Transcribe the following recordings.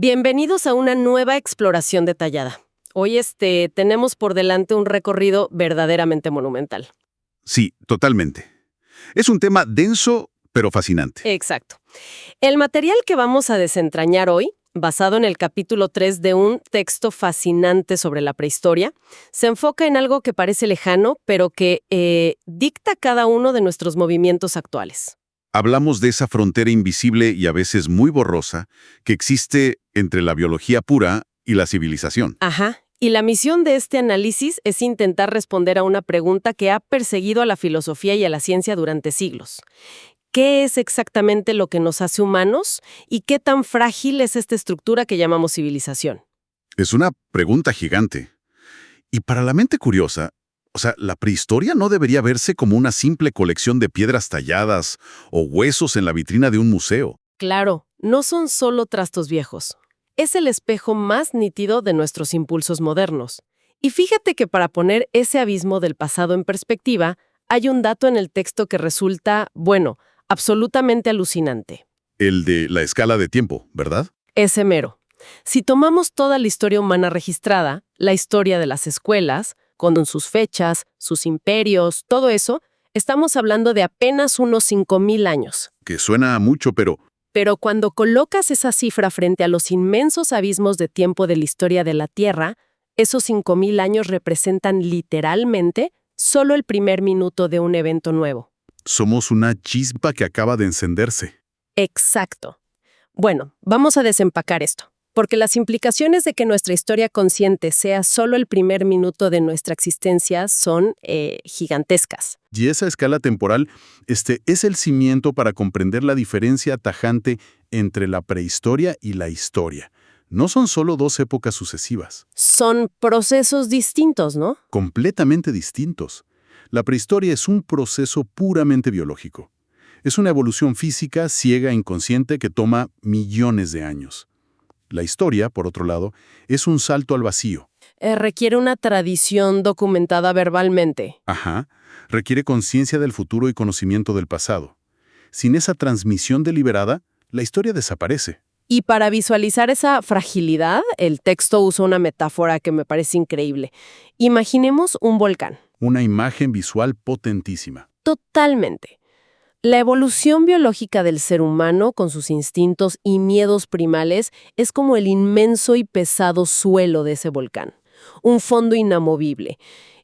Bienvenidos a una nueva exploración detallada. Hoy tenemos por delante un recorrido verdaderamente monumental. Sí, totalmente. Es un tema denso, pero fascinante. Exacto. El material que vamos a desentrañar hoy, basado en el capítulo 3 de un texto fascinante sobre la prehistoria, se enfoca en algo que parece lejano, pero que dicta cada uno de nuestros movimientos actuales. Hablamos de esa frontera invisible y a veces muy borrosa que existe entre la biología pura y la civilización. Ajá. Y la misión de este análisis es intentar responder a una pregunta que ha perseguido a la filosofía y a la ciencia durante siglos. ¿Qué es exactamente lo que nos hace humanos y qué tan frágil es esta estructura que llamamos civilización? Es una pregunta gigante. Y para la mente curiosa, la prehistoria no debería verse como una simple colección de piedras talladas o huesos en la vitrina de un museo. Claro, no son solo trastos viejos. Es el espejo más nítido de nuestros impulsos modernos. Y fíjate que para poner ese abismo del pasado en perspectiva, hay un dato en el texto que resulta, absolutamente alucinante. El de la escala de tiempo, ¿verdad? Ese mero. Si tomamos toda la historia humana registrada, la historia de las escuelas, con sus fechas, sus imperios, todo eso, estamos hablando de apenas unos 5,000 años. Que suena a mucho, pero Pero cuando colocas esa cifra frente a los inmensos abismos de tiempo de la historia de la Tierra, esos 5,000 años representan literalmente solo el primer minuto de un evento nuevo. somos una chispa que acaba de encenderse. Exacto. Bueno, vamos a desempacar esto, porque las implicaciones de que nuestra historia consciente sea solo el primer minuto de nuestra existencia son gigantescas. Y esa escala temporal, es el cimiento para comprender la diferencia tajante entre la prehistoria y la historia. No son solo dos épocas sucesivas, Son procesos distintos, ¿no? completamente distintos. La prehistoria es un proceso puramente biológico. Es una evolución física, ciega e inconsciente que toma millones de años. La historia, por otro lado, es un salto al vacío. Requiere una tradición documentada verbalmente. Ajá. Requiere conciencia del futuro y conocimiento del pasado. Sin esa transmisión deliberada, la historia desaparece. Y para visualizar esa fragilidad, el texto usa una metáfora que me parece increíble. Imaginemos un volcán. Una imagen visual potentísima. Totalmente. La evolución biológica del ser humano, con sus instintos y miedos primales, es como el inmenso y pesado suelo de ese volcán. Un fondo inamovible.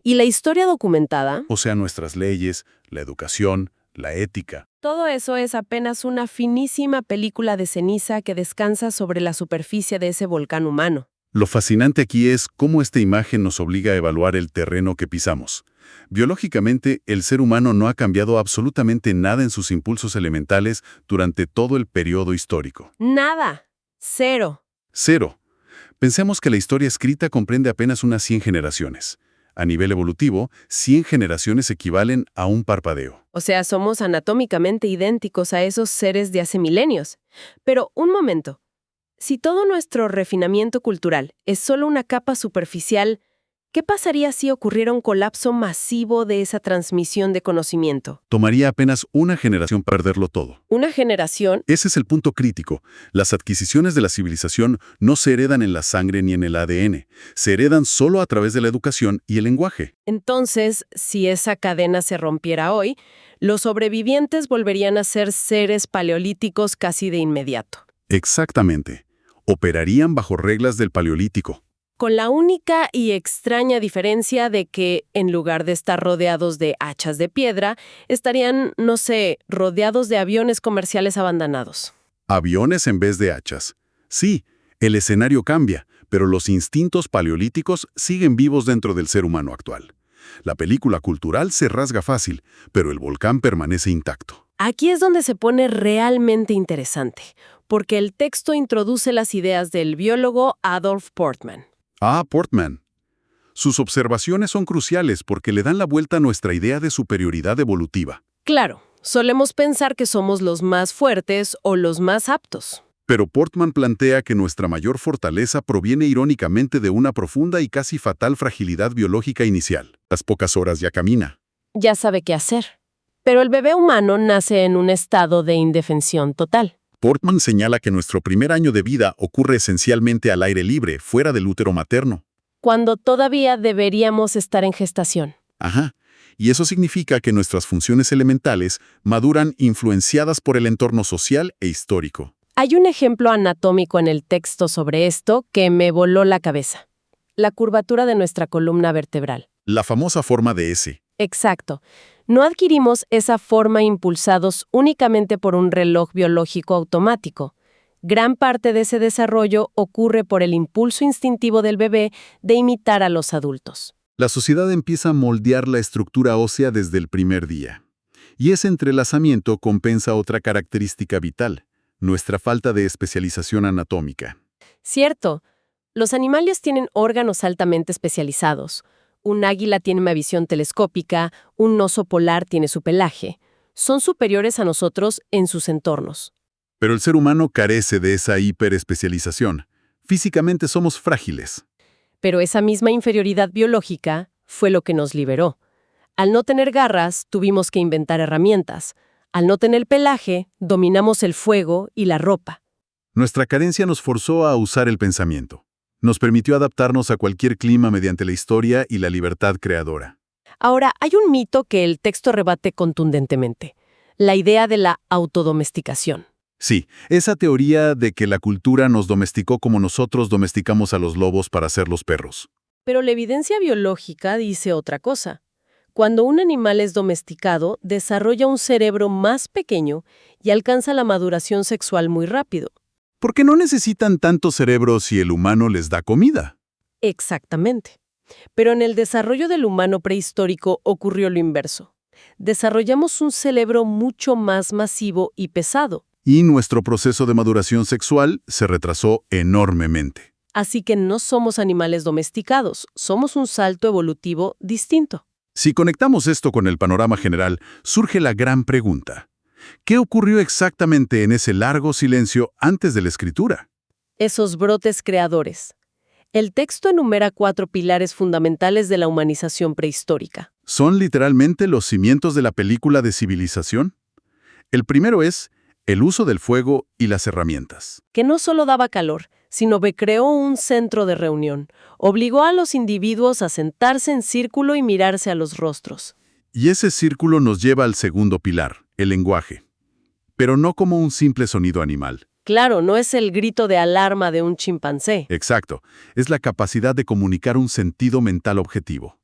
Y la historia documentada, O sea, nuestras leyes, la educación, la ética. todo eso es apenas una finísima película de ceniza que descansa sobre la superficie de ese volcán humano. Lo fascinante aquí es cómo esta imagen nos obliga a evaluar el terreno que pisamos. Biológicamente, el ser humano no ha cambiado absolutamente nada en sus impulsos elementales durante todo el periodo histórico. Nada. Cero. Cero. Pensemos que la historia escrita comprende apenas unas 100 generaciones. A nivel evolutivo, 100 generaciones equivalen a un parpadeo. O sea, somos anatómicamente idénticos a esos seres de hace milenios. Pero, un momento. Si todo nuestro refinamiento cultural es solo una capa superficial, ¿qué pasaría si ocurriera un colapso masivo de esa transmisión de conocimiento? Tomaría apenas una generación perderlo todo. Una generación. Ese es el punto crítico. Las adquisiciones de la civilización no se heredan en la sangre ni en el ADN. Se heredan solo a través de la educación y el lenguaje. Entonces, si esa cadena se rompiera hoy, los sobrevivientes volverían a ser seres paleolíticos casi de inmediato. Exactamente. Operarían bajo reglas del Paleolítico. Con la única y extraña diferencia de que, en lugar de estar rodeados de hachas de piedra, estarían, rodeados de aviones comerciales abandonados. Aviones en vez de hachas. Sí, el escenario cambia, pero los instintos paleolíticos siguen vivos dentro del ser humano actual. La película cultural se rasga fácil, pero el volcán permanece intacto. Aquí es donde se pone realmente interesante, porque el texto introduce las ideas del biólogo Adolf Portman. Ah, Portman. Sus observaciones son cruciales porque le dan la vuelta a nuestra idea de superioridad evolutiva. Claro, solemos pensar que somos los más fuertes o los más aptos. Pero Portman plantea que nuestra mayor fortaleza proviene irónicamente de una profunda y casi fatal fragilidad biológica inicial. Las pocas horas ya camina. Ya sabe qué hacer. Pero el bebé humano nace en un estado de indefensión total. Portman señala que nuestro primer año de vida ocurre esencialmente al aire libre, fuera del útero materno. Cuando todavía deberíamos estar en gestación. Ajá. Y eso significa que nuestras funciones elementales maduran influenciadas por el entorno social e histórico. Hay un ejemplo anatómico en el texto sobre esto que me voló la cabeza. La curvatura de nuestra columna vertebral. La famosa forma de S. Exacto. No adquirimos esa forma impulsados únicamente por un reloj biológico automático. Gran parte de ese desarrollo ocurre por el impulso instintivo del bebé de imitar a los adultos. La sociedad empieza a moldear la estructura ósea desde el primer día. Y ese entrelazamiento compensa otra característica vital, nuestra falta de especialización anatómica. Cierto. Los animales tienen órganos altamente especializados. Un águila tiene una visión telescópica, un oso polar tiene su pelaje. Son superiores a nosotros en sus entornos. Pero el ser humano carece de esa hiperespecialización. Físicamente somos frágiles. Pero esa misma inferioridad biológica fue lo que nos liberó. Al no tener garras, tuvimos que inventar herramientas. Al no tener pelaje, dominamos el fuego y la ropa. Nuestra carencia nos forzó a usar el pensamiento. Nos permitió adaptarnos a cualquier clima mediante la historia y la libertad creadora. Ahora, hay un mito que el texto rebate contundentemente. La idea de la autodomesticación. Sí, esa teoría de que la cultura nos domesticó como nosotros domesticamos a los lobos para ser los perros. Pero la evidencia biológica dice otra cosa. Cuando un animal es domesticado, desarrolla un cerebro más pequeño y alcanza la maduración sexual muy rápido. Porque no necesitan tanto cerebro si el humano les da comida. Exactamente. Pero en el desarrollo del humano prehistórico ocurrió lo inverso. Desarrollamos un cerebro mucho más masivo y pesado. Y nuestro proceso de maduración sexual se retrasó enormemente. Así que no somos animales domesticados, somos un salto evolutivo distinto. Si conectamos esto con el panorama general, surge la gran pregunta. ¿Qué ocurrió exactamente en ese largo silencio antes de la escritura? Esos brotes creadores. El texto enumera 4 pilares fundamentales de la humanización prehistórica. ¿Son literalmente los cimientos de la película de civilización? El primero es el uso del fuego y las herramientas. Que no solo daba calor, sino que creó un centro de reunión. Obligó a los individuos a sentarse en círculo y mirarse a los rostros. Y ese círculo nos lleva al segundo pilar, el lenguaje. Pero no como un simple sonido animal. Claro, no es el grito de alarma de un chimpancé. Exacto, es la capacidad de comunicar un sentido mental objetivo.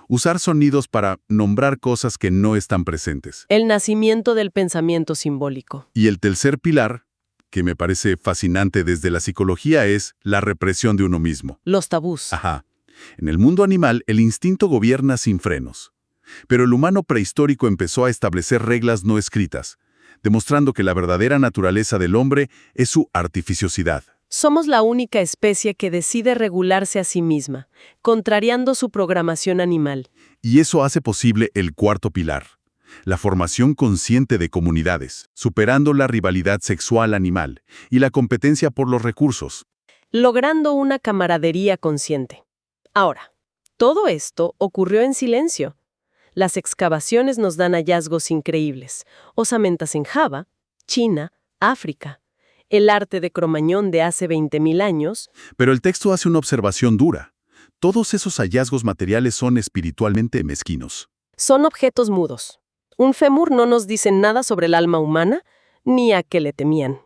Usar sonidos para nombrar cosas que no están presentes. El nacimiento del pensamiento simbólico. Y el tercer pilar, que me parece fascinante desde la psicología, es la represión de uno mismo. Los tabús. Ajá. En el mundo animal, el instinto gobierna sin frenos. Pero el humano prehistórico empezó a establecer reglas no escritas, demostrando que la verdadera naturaleza del hombre es su artificiosidad. Somos la única especie que decide regularse a sí misma, contrariando su programación animal. Y eso hace posible el cuarto pilar, la formación consciente de comunidades, superando la rivalidad sexual animal y la competencia por los recursos. Logrando una camaradería consciente. Ahora, todo esto ocurrió en silencio. Las excavaciones nos dan hallazgos increíbles. Osamentas en Java, China, África. El arte de Cromañón de hace 20.000 años. Pero el texto hace una observación dura. Todos esos hallazgos materiales son espiritualmente mezquinos. Son objetos mudos. Un fémur no nos dice nada sobre el alma humana, ni a qué le temían.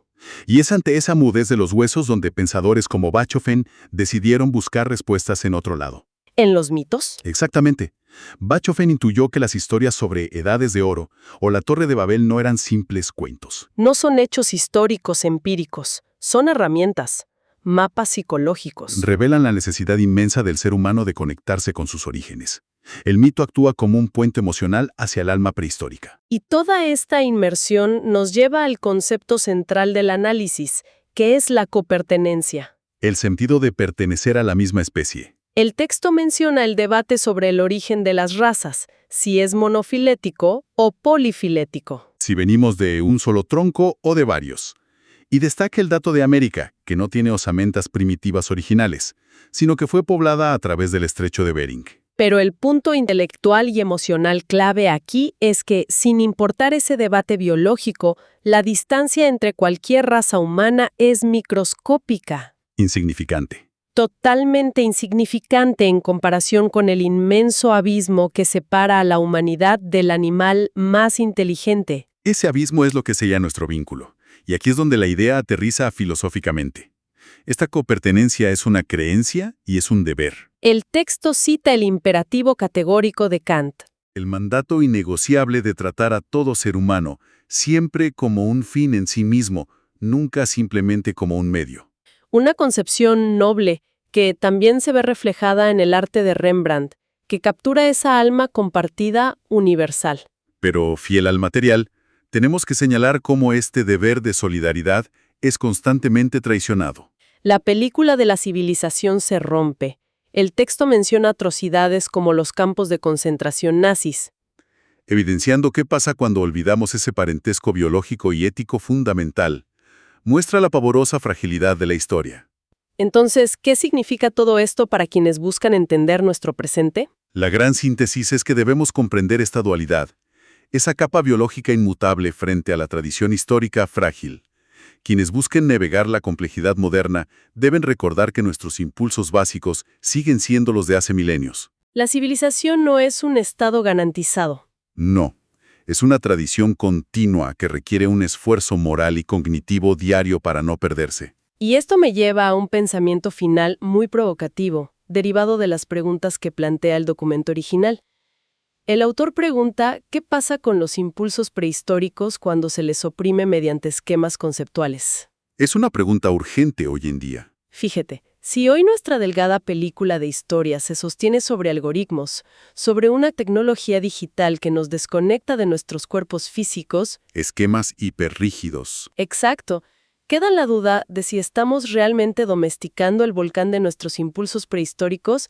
Y es ante esa mudez de los huesos donde pensadores como Bachofen decidieron buscar respuestas en otro lado. ¿En los mitos? Exactamente. Bachofen intuyó que las historias sobre edades de oro o la Torre de Babel no eran simples cuentos. No son hechos históricos empíricos, son herramientas, mapas psicológicos. Revelan la necesidad inmensa del ser humano de conectarse con sus orígenes. El mito actúa como un puente emocional hacia el alma prehistórica. Y toda esta inmersión nos lleva al concepto central del análisis, que es la copertenencia. El sentido de pertenecer a la misma especie. El texto menciona el debate sobre el origen de las razas, si es monofilético o polifilético. Si venimos de un solo tronco o de varios. Y destaca el dato de América, que no tiene osamentas primitivas originales, sino que fue poblada a través del estrecho de Bering. Pero el punto intelectual y emocional clave aquí es que, sin importar ese debate biológico, la distancia entre cualquier raza humana es microscópica. Insignificante. Totalmente insignificante en comparación con el inmenso abismo que separa a la humanidad del animal más inteligente. Ese abismo es lo que sella nuestro vínculo, y aquí es donde la idea aterriza filosóficamente. Esta copertenencia es una creencia y es un deber. El texto cita el imperativo categórico de Kant. El mandato innegociable de tratar a todo ser humano siempre como un fin en sí mismo, nunca simplemente como un medio. Una concepción noble que también se ve reflejada en el arte de Rembrandt, que captura esa alma compartida universal. Pero, fiel al material, tenemos que señalar cómo este deber de solidaridad es constantemente traicionado. La película de la civilización se rompe. El texto menciona atrocidades como los campos de concentración nazis. Evidenciando qué pasa cuando olvidamos ese parentesco biológico y ético fundamental, muestra la pavorosa fragilidad de la historia. Entonces, ¿qué significa todo esto para quienes buscan entender nuestro presente? La gran síntesis es que debemos comprender esta dualidad, esa capa biológica inmutable frente a la tradición histórica frágil. Quienes busquen navegar la complejidad moderna deben recordar que nuestros impulsos básicos siguen siendo los de hace milenios. La civilización no es un estado garantizado. No, es una tradición continua que requiere un esfuerzo moral y cognitivo diario para no perderse. Y esto me lleva a un pensamiento final muy provocativo, derivado de las preguntas que plantea el documento original. El autor pregunta qué pasa con los impulsos prehistóricos cuando se les oprime mediante esquemas conceptuales. Es una pregunta urgente hoy en día. Fíjate, si hoy nuestra delgada película de historia se sostiene sobre algoritmos, sobre una tecnología digital que nos desconecta de nuestros cuerpos físicos, Esquemas hiperrígidos. exacto, queda la duda de si estamos realmente domesticando el volcán de nuestros impulsos prehistóricos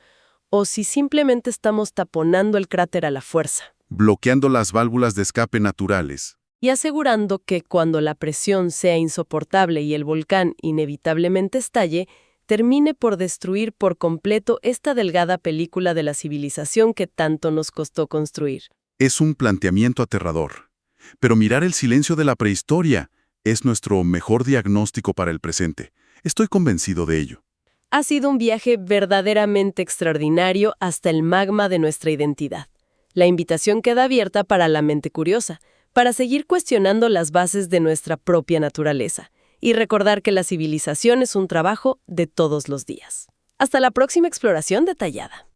o si simplemente estamos taponando el cráter a la fuerza, Bloqueando las válvulas de escape naturales. y asegurando que cuando la presión sea insoportable y el volcán inevitablemente estalle, termine por destruir por completo esta delgada película de la civilización que tanto nos costó construir. Es un planteamiento aterrador. Pero mirar el silencio de la prehistoria es nuestro mejor diagnóstico para el presente. Estoy convencido de ello. Ha sido un viaje verdaderamente extraordinario hasta el magma de nuestra identidad. La invitación queda abierta para la mente curiosa, para seguir cuestionando las bases de nuestra propia naturaleza y recordar que la civilización es un trabajo de todos los días. Hasta la próxima exploración detallada.